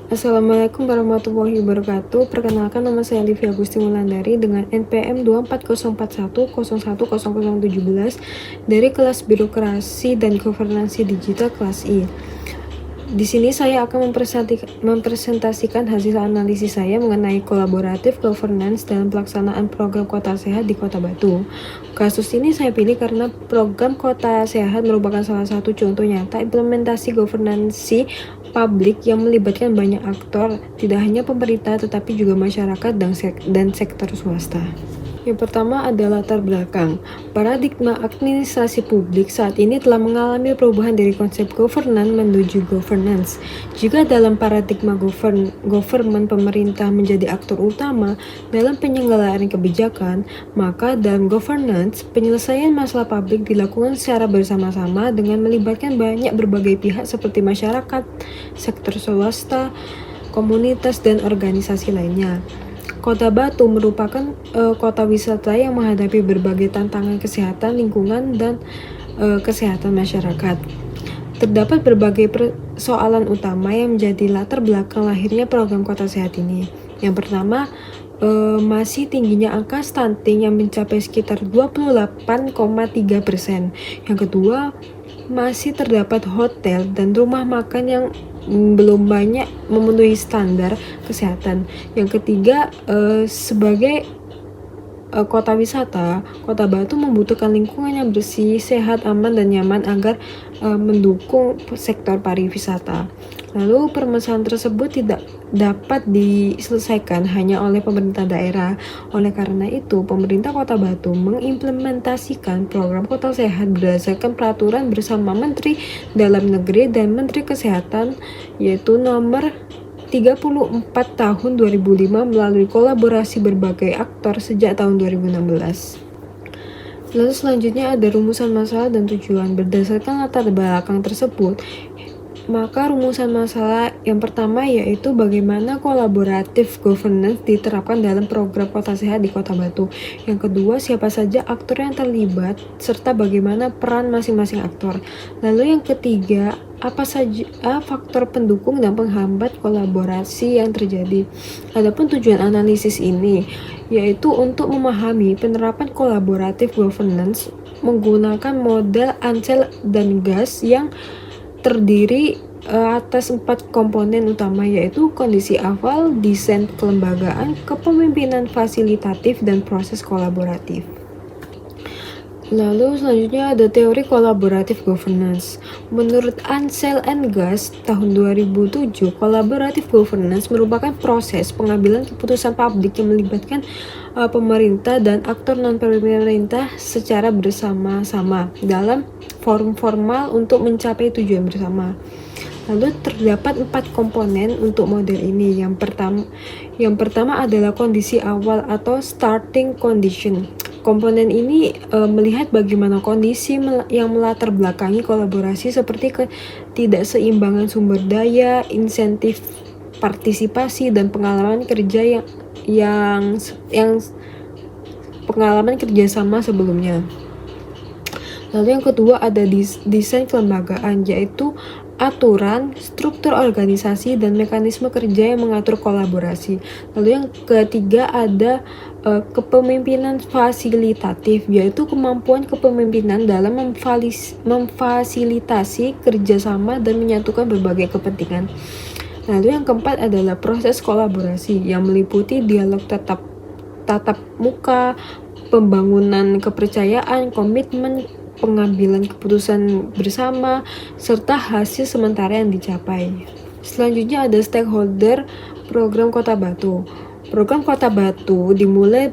Assalamualaikum warahmatullahi wabarakatuh. Perkenalkan, nama saya Livia Agusti Wulandari dengan NPM 24041010017 dari kelas Birokrasi dan Governansi Digital kelas I. Di sini saya akan mempresentasikan hasil analisis saya mengenai kolaboratif governance dalam pelaksanaan program Kota Sehat di Kota Batu. Kasus ini saya pilih karena program Kota Sehat merupakan salah satu contoh nyata implementasi governansi publik yang melibatkan banyak aktor, tidak hanya pemerintah tetapi juga masyarakat dan sektor swasta. Yang pertama adalah latar belakang. Paradigma administrasi publik saat ini telah mengalami perubahan dari konsep governance menuju governance. Jika dalam paradigma government pemerintah menjadi aktor utama dalam penyelenggaraan kebijakan, maka dalam governance penyelesaian masalah publik dilakukan secara bersama-sama dengan melibatkan banyak berbagai pihak seperti masyarakat, sektor swasta, komunitas, dan organisasi lainnya. Kota Batu merupakan kota wisata yang menghadapi berbagai tantangan kesehatan lingkungan dan kesehatan masyarakat. Terdapat berbagai persoalan utama yang menjadi latar belakang lahirnya program Kota Sehat ini. Yang pertama, masih tingginya angka stunting yang mencapai sekitar 28,3%. Yang kedua, masih terdapat hotel dan rumah makan yang belum banyak memenuhi standar kesehatan. Yang ketiga, sebagai kota wisata, Kota Batu membutuhkan lingkungan yang bersih, sehat, aman, dan nyaman agar mendukung sektor pariwisata. Lalu permasalahan tersebut tidak dapat diselesaikan hanya oleh pemerintah daerah. Oleh karena itu, pemerintah Kota Batu mengimplementasikan program Kota Sehat berdasarkan peraturan bersama Menteri Dalam Negeri dan Menteri Kesehatan, yaitu nomor 34 tahun 2005 melalui kolaborasi berbagai aktor sejak tahun 2016. Lalu selanjutnya ada rumusan masalah dan tujuan. Berdasarkan latar belakang tersebut, maka rumusan masalah yang pertama yaitu bagaimana kolaboratif governance diterapkan dalam program Kota Sehat di Kota Batu. Yang kedua, siapa saja aktor yang terlibat serta bagaimana peran masing-masing aktor. Lalu yang ketiga, apa saja faktor pendukung dan penghambat kolaborasi yang terjadi. Adapun tujuan analisis ini yaitu untuk memahami penerapan kolaboratif governance menggunakan model Ansel dan Gas yang terdiri atas 4 komponen utama, yaitu kondisi awal, desain kelembagaan, kepemimpinan fasilitatif, dan proses kolaboratif. Lalu selanjutnya ada teori kolaboratif governance. Menurut Ansel and Gas tahun 2007, kolaboratif governance merupakan proses pengambilan keputusan publik yang melibatkan pemerintah dan aktor non-pemerintah secara bersama-sama dalam forum formal untuk mencapai tujuan bersama. Lalu terdapat 4 komponen untuk model ini. Yang pertama adalah kondisi awal atau starting condition. Komponen ini melihat bagaimana kondisi yang melatar belakangi kolaborasi seperti ketidakseimbangan sumber daya, insentif partisipasi, dan pengalaman kerja yang pengalaman kerjasama sebelumnya. Lalu yang kedua ada desain kelembagaan, yaitu aturan, struktur organisasi, dan mekanisme kerja yang mengatur kolaborasi. Lalu yang ketiga ada kepemimpinan fasilitatif, yaitu kemampuan kepemimpinan dalam memfasilitasi kerjasama dan menyatukan berbagai kepentingan. Lalu yang keempat adalah proses kolaborasi yang meliputi dialog tatap muka, pembangunan kepercayaan, komitmen, pengambilan keputusan bersama, serta hasil sementara yang dicapai. Selanjutnya ada stakeholder program Kota Batu. Program Kota Batu dimulai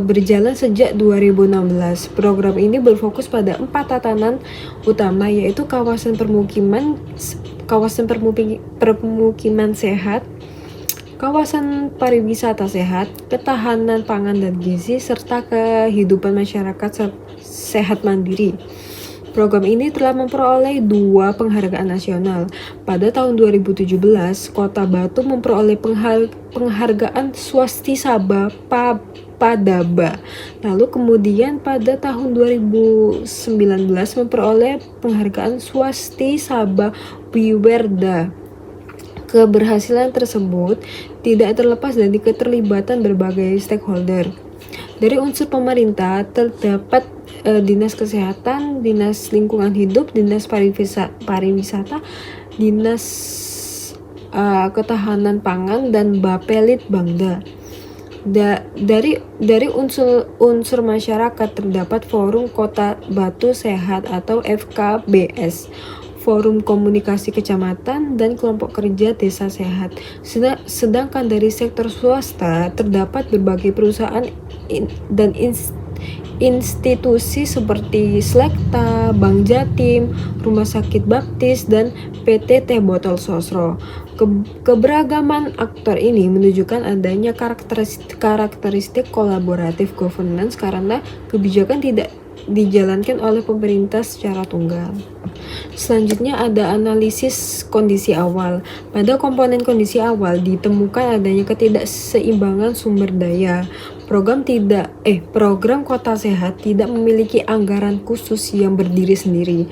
berjalan sejak 2016. Program ini berfokus pada 4 tatanan utama, yaitu kawasan permukiman sehat, kawasan pariwisata sehat, ketahanan pangan dan gizi, serta kehidupan masyarakat sehat mandiri. Program ini telah memperoleh 2 penghargaan nasional. Pada tahun 2017, Kota Batu memperoleh penghargaan Swastisaba Padaba. Lalu kemudian pada tahun 2019 memperoleh penghargaan Swastisaba Wiwerda. Keberhasilan tersebut tidak terlepas dari keterlibatan berbagai stakeholder. Dari unsur pemerintah terdapat Dinas Kesehatan, Dinas Lingkungan Hidup, Dinas Pariwisata, Dinas Ketahanan Pangan, dan Bapelitbangda. Dari unsur masyarakat terdapat Forum Kota Batu Sehat atau FKBS, Forum Komunikasi Kecamatan, dan Kelompok Kerja Desa Sehat. Sedangkan dari sektor swasta terdapat berbagai perusahaan dan institusi seperti Slekta, Bank Jatim, Rumah Sakit Baptis, dan PT Teh Botol Sosro. Keberagaman aktor ini menunjukkan adanya karakteristik kolaboratif governance karena kebijakan tidak dijalankan oleh pemerintah secara tunggal. Selanjutnya ada analisis kondisi awal. Pada komponen kondisi awal ditemukan adanya ketidakseimbangan sumber daya. Program Kota Sehat tidak memiliki anggaran khusus yang berdiri sendiri.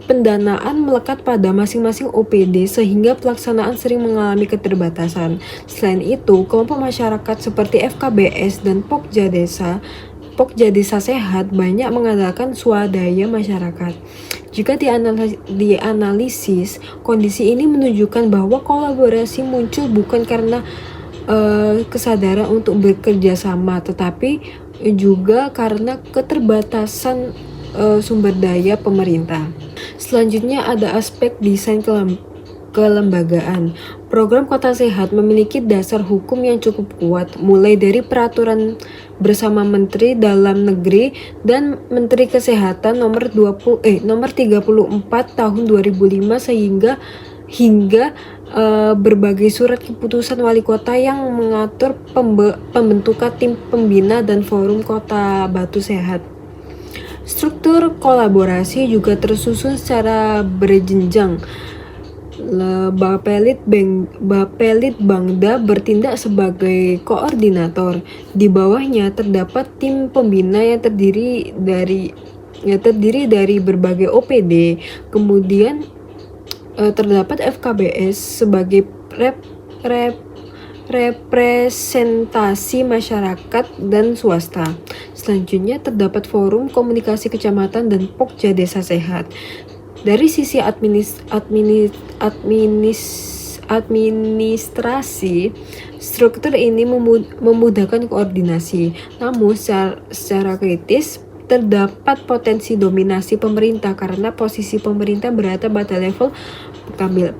Pendanaan melekat pada masing-masing OPD sehingga pelaksanaan sering mengalami keterbatasan. Selain itu, kelompok masyarakat seperti FKBS dan Pokja Desa Sehat banyak mengandalkan swadaya masyarakat. Jika dianalisis, kondisi ini menunjukkan bahwa kolaborasi muncul bukan karena kesadaran untuk bekerja sama, tetapi juga karena keterbatasan sumber daya pemerintah. Selanjutnya ada aspek desain kelembagaan. Program Kota Sehat memiliki dasar hukum yang cukup kuat, mulai dari peraturan bersama Menteri Dalam Negeri dan Menteri Kesehatan nomor 34 tahun 2005 hingga berbagai surat keputusan wali kota yang mengatur pembentukan tim pembina dan forum Kota Batu Sehat. Struktur kolaborasi juga tersusun secara berjenjang. Bapelitbangda bertindak sebagai koordinator. Di bawahnya terdapat tim pembina yang terdiri dari berbagai OPD. Kemudian terdapat FKBS sebagai representasi masyarakat dan swasta. Selanjutnya terdapat Forum Komunikasi Kecamatan dan Pokja Desa Sehat. Dari sisi administrasi, struktur ini memudahkan koordinasi. Namun secara kritis terdapat potensi dominasi pemerintah karena posisi pemerintah berada pada level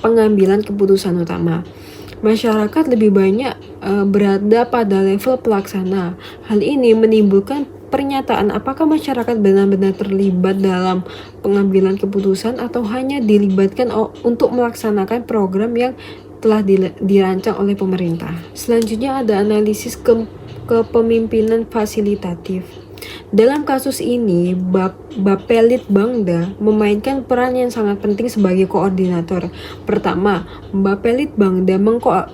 pengambilan keputusan utama. Masyarakat lebih banyak berada pada level pelaksana. Hal ini menimbulkan pernyataan apakah masyarakat benar-benar terlibat dalam pengambilan keputusan atau hanya dilibatkan untuk melaksanakan program yang telah dirancang oleh pemerintah. Selanjutnya ada analisis kepemimpinan fasilitatif. Dalam kasus ini, Bapelitbangda memainkan peran yang sangat penting sebagai koordinator. Pertama, Bapelitbangda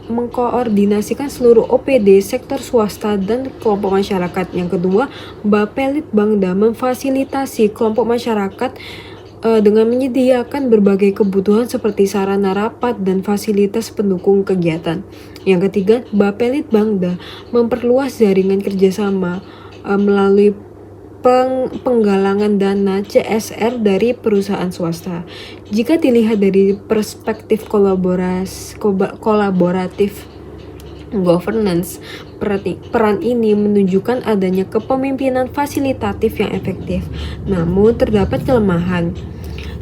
mengkoordinasikan seluruh OPD, sektor swasta, dan kelompok masyarakat. Yang kedua, Bapelitbangda memfasilitasi kelompok masyarakat dengan menyediakan berbagai kebutuhan seperti sarana rapat dan fasilitas pendukung kegiatan. Yang ketiga, Bapelitbangda memperluas jaringan kerjasama melalui penggalangan dana CSR dari perusahaan swasta. Jika dilihat dari perspektif kolaboratif governance, peran ini menunjukkan adanya kepemimpinan fasilitatif yang efektif. Namun terdapat kelemahan,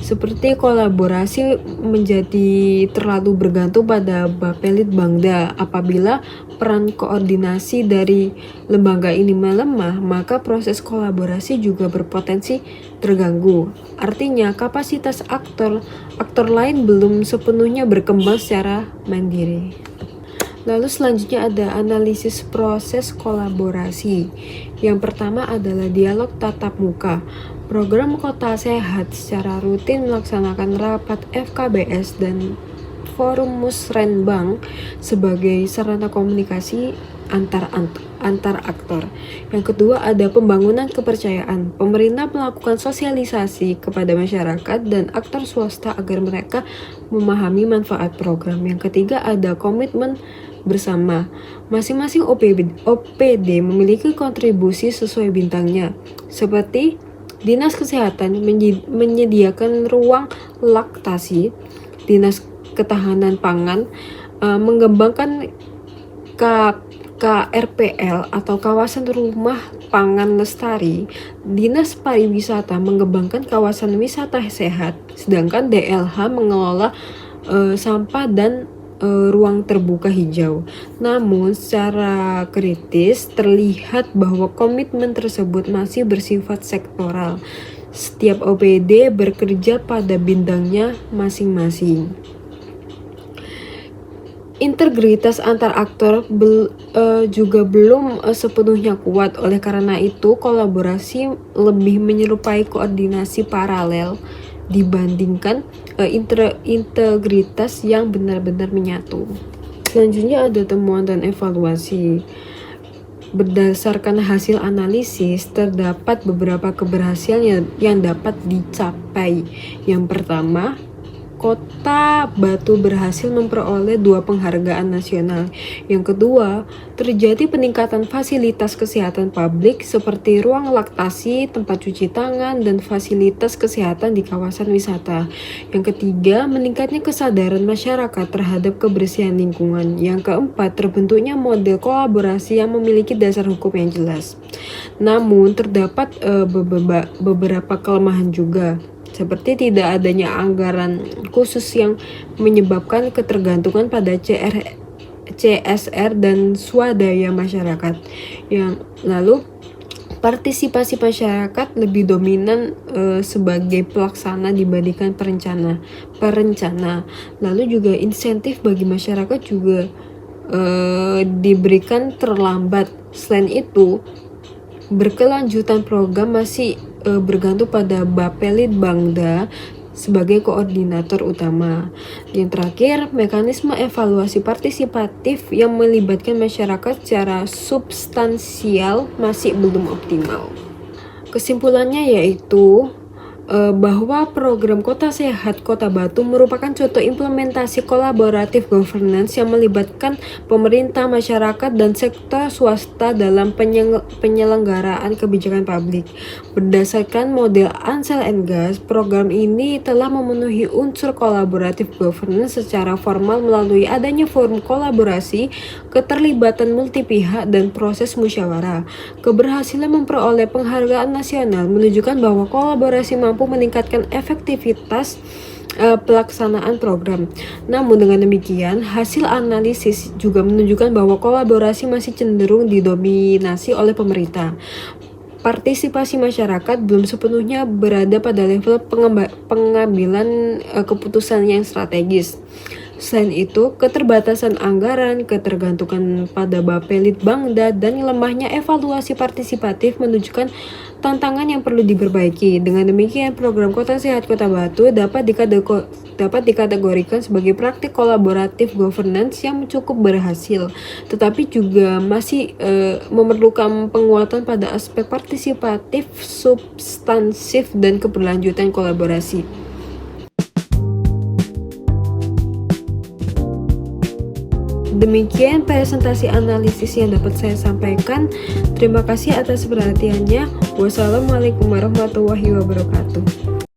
seperti kolaborasi menjadi terlalu bergantung pada Bapelitbangda. Apabila peran koordinasi dari lembaga ini melemah, maka proses kolaborasi juga berpotensi terganggu. Artinya, kapasitas aktor lain belum sepenuhnya berkembang secara mandiri. Lalu selanjutnya ada analisis proses kolaborasi. Yang pertama adalah dialog tatap muka. Program Kota Sehat secara rutin melaksanakan rapat FKBS dan forum musrenbang sebagai sarana komunikasi antar aktor. Yang kedua ada pembangunan kepercayaan. Pemerintah melakukan sosialisasi kepada masyarakat dan aktor swasta agar mereka memahami manfaat program. Yang ketiga ada komitmen bersama. Masing-masing OPD memiliki kontribusi sesuai bintangnya. Seperti Dinas Kesehatan menyediakan ruang laktasi, Dinas Ketahanan Pangan mengembangkan KRPL atau kawasan rumah pangan lestari, Dinas Pariwisata mengembangkan kawasan wisata sehat, sedangkan DLH mengelola sampah dan ruang terbuka hijau. Namun secara kritis terlihat bahwa komitmen tersebut masih bersifat sektoral. Setiap OPD bekerja pada bidangnya masing-masing. Integritas antar aktor juga belum sepenuhnya kuat. Oleh karena itu, kolaborasi lebih menyerupai koordinasi paralel dibandingkan integritas yang benar-benar menyatu. Selanjutnya ada temuan dan evaluasi. Berdasarkan hasil analisis, terdapat beberapa keberhasilan yang dapat dicapai. Yang pertama, Kota Batu berhasil memperoleh 2 penghargaan nasional. Yang kedua, terjadi peningkatan fasilitas kesehatan publik seperti ruang laktasi, tempat cuci tangan, dan fasilitas kesehatan di kawasan wisata. Yang ketiga, meningkatnya kesadaran masyarakat terhadap kebersihan lingkungan. Yang keempat, terbentuknya model kolaborasi yang memiliki dasar hukum yang jelas. Namun, terdapat beberapa kelemahan juga, seperti tidak adanya anggaran khusus yang menyebabkan ketergantungan pada CSR dan swadaya masyarakat. Yang lalu partisipasi masyarakat lebih dominan sebagai pelaksana dibandingkan perencana. Lalu juga insentif bagi masyarakat juga diberikan terlambat. Selain itu, berkelanjutan program masih bergantung pada Bapelitbangda sebagai koordinator utama. Yang terakhir, mekanisme evaluasi partisipatif yang melibatkan masyarakat secara substansial masih belum optimal. Kesimpulannya yaitu bahwa program Kota Sehat Kota Batu merupakan contoh implementasi kolaboratif governance yang melibatkan pemerintah, masyarakat, dan sektor swasta dalam penyelenggaraan kebijakan publik. Berdasarkan model Ansel and Gas, program ini telah memenuhi unsur kolaboratif governance secara formal melalui adanya forum kolaborasi, keterlibatan multi pihak, dan proses musyawarah. Keberhasilan memperoleh penghargaan nasional menunjukkan bahwa kolaborasi mampu meningkatkan efektivitas pelaksanaan program. Namun dengan demikian, hasil analisis juga menunjukkan bahwa kolaborasi masih cenderung didominasi oleh pemerintah. Partisipasi masyarakat belum sepenuhnya berada pada level pengambilan keputusan yang strategis. Selain itu, keterbatasan anggaran, ketergantungan pada Bapelitbangda, dan lemahnya evaluasi partisipatif menunjukkan tantangan yang perlu diperbaiki. Dengan demikian, program Kota Sehat Kota Batu dapat dikategorikan sebagai praktik kolaboratif governance yang cukup berhasil, tetapi juga masih memerlukan penguatan pada aspek partisipatif, substansif, dan keberlanjutan kolaborasi. Demikian presentasi analisis yang dapat saya sampaikan. Terima kasih atas perhatiannya. Wassalamualaikum warahmatullahi wabarakatuh.